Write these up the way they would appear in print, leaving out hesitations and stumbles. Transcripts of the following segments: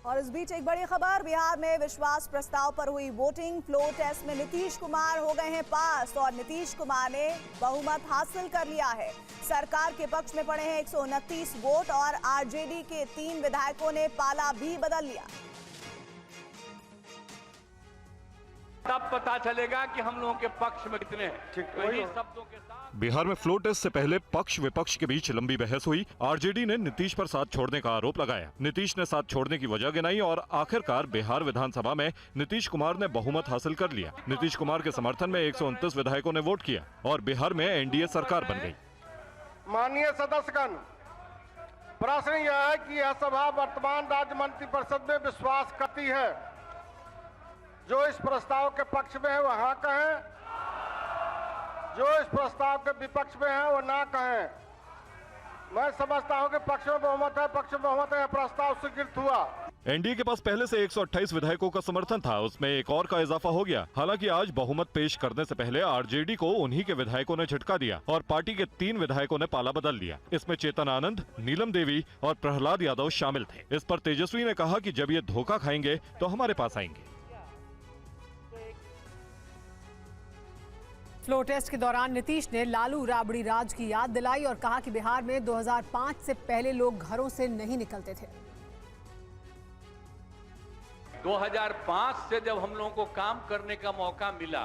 और इस बीच एक बड़ी खबर, बिहार में विश्वास प्रस्ताव पर हुई वोटिंग। फ्लोर टेस्ट में नीतीश कुमार हो गए हैं पास और नीतीश कुमार ने बहुमत हासिल कर लिया है। सरकार के पक्ष में पड़े हैं 129 वोट और आरजेडी के 3 विधायकों ने पाला भी बदल लिया। तब पता चलेगा कि हम लोगों के पक्ष में कितने हैं। वही शब्दों के साथ बिहार में फ्लोर टेस्ट से पहले पक्ष विपक्ष के बीच लंबी बहस हुई। आरजेडी ने नीतीश पर साथ छोड़ने का आरोप लगाया। नीतीश ने साथ छोड़ने की वजह गिनाई और आखिरकार बिहार विधानसभा में नीतीश कुमार ने बहुमत हासिल कर लिया। नीतीश कुमार के समर्थन में 129 विधायकों ने वोट किया और बिहार में एनडीए सरकार बन गई। माननीय सदस्यगण, प्रश्न यह है कि यह सभा वर्तमान राज्य मंत्रिपरिषद में विश्वास करती है। जो इस प्रस्ताव के पक्ष में है वह हाँ कहें, जो इस प्रस्ताव के विपक्ष में है वो ना कहें। मैं समझता हूं कि पक्ष में बहुमत है, पक्ष में बहुमत है, प्रस्ताव स्वीकृत हुआ। एनडीए के पास पहले से 128 विधायकों का समर्थन था, उसमें एक और का इजाफा हो गया। हालांकि आज बहुमत पेश करने से पहले आरजेडी को उन्हीं के विधायकों ने झटका दिया और पार्टी के 3 विधायकों ने पाला बदल लिया। इसमें चेतन आनंद, नीलम देवी और प्रहलाद यादव शामिल थे। इस पर तेजस्वी ने कहा कि जब ये धोखा खाएंगे तो हमारे पास आएंगे। फ्लोर टेस्ट के दौरान नीतीश ने लालू राबड़ी राज की याद दिलाई और कहा कि बिहार में 2005 से पहले लोग घरों से नहीं निकलते थे। 2005 से जब हम लोगों को काम करने का मौका मिला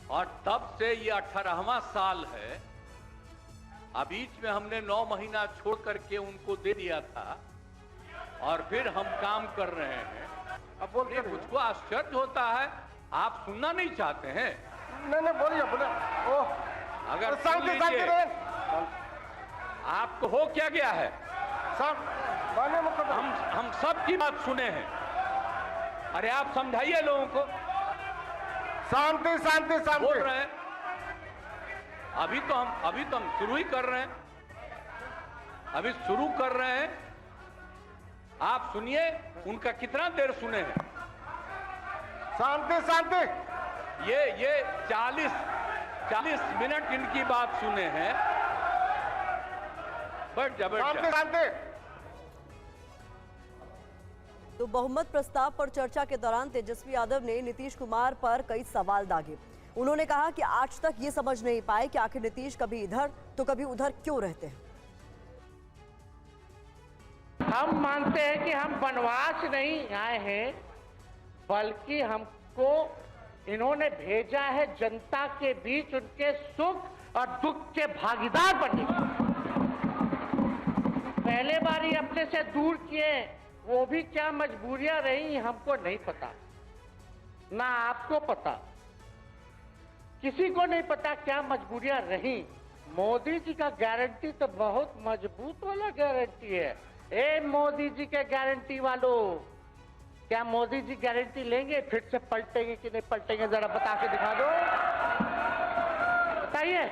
और तब से ये 18वां साल है। अब बीच में हमने 9 महीना छोड़ करके उनको दे दिया था और फिर हम काम कर रहे हैं। अब बोलिए, मुझको आश्चर्य होता है, आप सुनना नहीं चाहते हैं? नहीं बोलिए बोले। ओह, अगर आपको हो क्या गया है? हम सब की बात सुने हैं। अरे आप समझाइए लोगों को। शांति शांति शांति बोल रहे हैं। अभी तो हम शुरू ही कर रहे हैं। अभी शुरू कर रहे हैं। आप सुनिए, उनका कितना देर सुने हैं। शांति शांति। ये 40 मिनट इनकी बात सुने हैं। बट शांति शांति। तो बहुमत प्रस्ताव पर चर्चा के दौरान तेजस्वी यादव ने नीतीश कुमार पर कई सवाल दागे। उन्होंने कहा कि आज तक ये समझ नहीं पाए कि आखिर नीतीश कभी इधर तो कभी उधर क्यों रहते हैं। हम मानते हैं कि हम वनवास नहीं आए हैं, बल्कि हमको इन्होंने भेजा है जनता के बीच उनके सुख और दुख के भागीदार बनने। पहले बार ही अपने से दूर किए, वो भी क्या मजबूरियां रही हमको नहीं पता, ना आपको पता, किसी को नहीं पता क्या मजबूरियां रही। मोदी जी का गारंटी तो बहुत मजबूत वाला गारंटी है। ए मोदी जी के गारंटी वालों, क्या मोदी जी गारंटी लेंगे फिर से पलटेंगे कि नहीं पलटेंगे? जरा बता के दिखा दो, बताइए।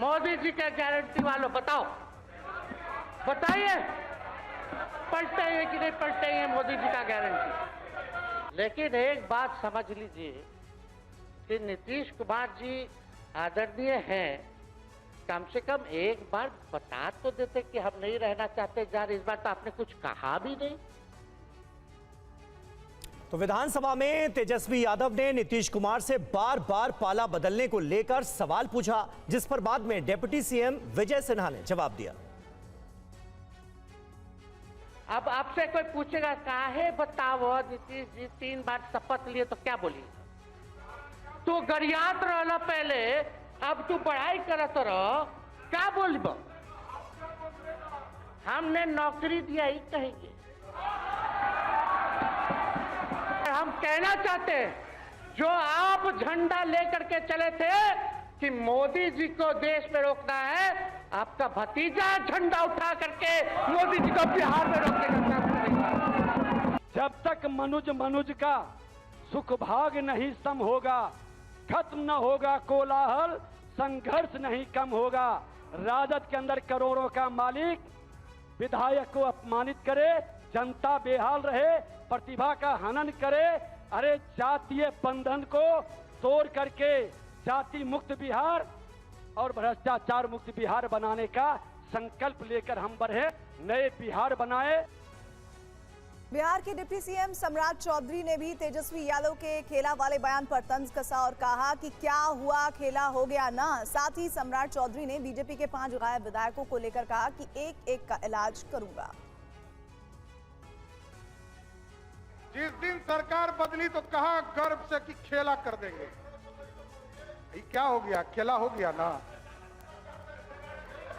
मोदी जी के गारंटी वालों बताओ, बताइए पलटेंगे कि नहीं पलटेंगे मोदी जी का गारंटी। लेकिन एक बात समझ लीजिए कि नीतीश कुमार जी आदरणीय हैं, कम से कम एक बार बता तो देते कि हम नहीं रहना चाहते जा रहे। इस बार तो आपने कुछ कहा भी नहीं। तो विधानसभा में तेजस्वी यादव ने नीतीश कुमार से बार बार पाला बदलने को लेकर सवाल पूछा, जिस पर बाद में डिप्टी सीएम विजय सिन्हा ने जवाब दिया। अब आपसे कोई पूछेगा काहे बताओ नीतीश जी 3 बार शपथ लिए तो क्या बोलिए? तू गरियात रहना पहले, अब तू पढ़ाई करत रह, क्या बोलब? हमने नौकरी दिया ही कहेंगे। हम कहना चाहते हैं, जो आप झंडा लेकर के चले थे कि मोदी जी को देश में रोकना है, आपका भतीजा झंडा उठा करके मोदी जी को बिहार में रोकने का काम। जब तक मनुज का सुख भाग नहीं सम होगा, खत्म न होगा कोलाहल, संघर्ष नहीं कम होगा। राजद के अंदर करोड़ों का मालिक विधायक को अपमानित करे, जनता बेहाल रहे, प्रतिभा का हनन करे। अरे जातीय बंधन को तोड़ करके जाति मुक्त बिहार और भ्रष्टाचार मुक्त बिहार बनाने का संकल्प लेकर हम बढ़े, नए बिहार बनाए। बिहार के डिप्टी सीएम सम्राट चौधरी ने भी तेजस्वी यादव के खेला वाले बयान पर तंज कसा और कहा कि क्या हुआ खेला हो गया ना। साथ ही सम्राट चौधरी ने बीजेपी के 5 गायब विधायकों को लेकर कहा कि एक एक का इलाज करूंगा। जिस दिन सरकार बदली तो कहा गर्व से कि खेला कर देंगे। ये क्या हो गया? खेला हो गया ना।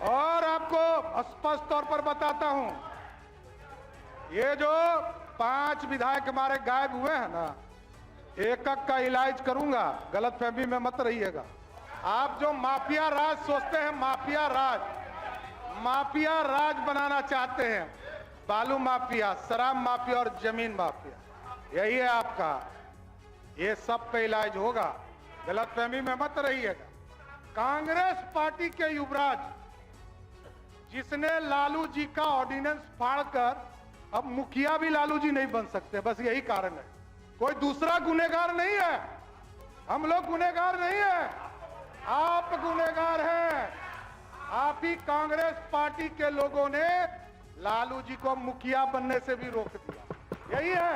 और आपको स्पष्ट तौर पर बताता हूं, ये जो 5 विधायक हमारे गायब हुए हैं ना, एक एक का इलाज करूंगा। गलतफहमी में मत रहिएगा। आप जो माफिया राज सोचते हैं, माफिया राज बनाना चाहते हैं, बालू माफिया, शराब माफिया और जमीन माफिया, यही है आपका। ये सब पे इलाज होगा। गलतफहमी में मत रहिएगा। कांग्रेस पार्टी के युवराज जिसने लालू जी का ऑर्डिनेंस फाड़कर, अब मुखिया भी लालू जी नहीं बन सकते, बस यही कारण है। कोई दूसरा गुनहगार नहीं है। हम लोग गुनहगार नहीं है, आप गुनहगार हैं। आप ही कांग्रेस पार्टी के लोगों ने लालू जी को मुखिया बनने से भी रोक दिया। यही है।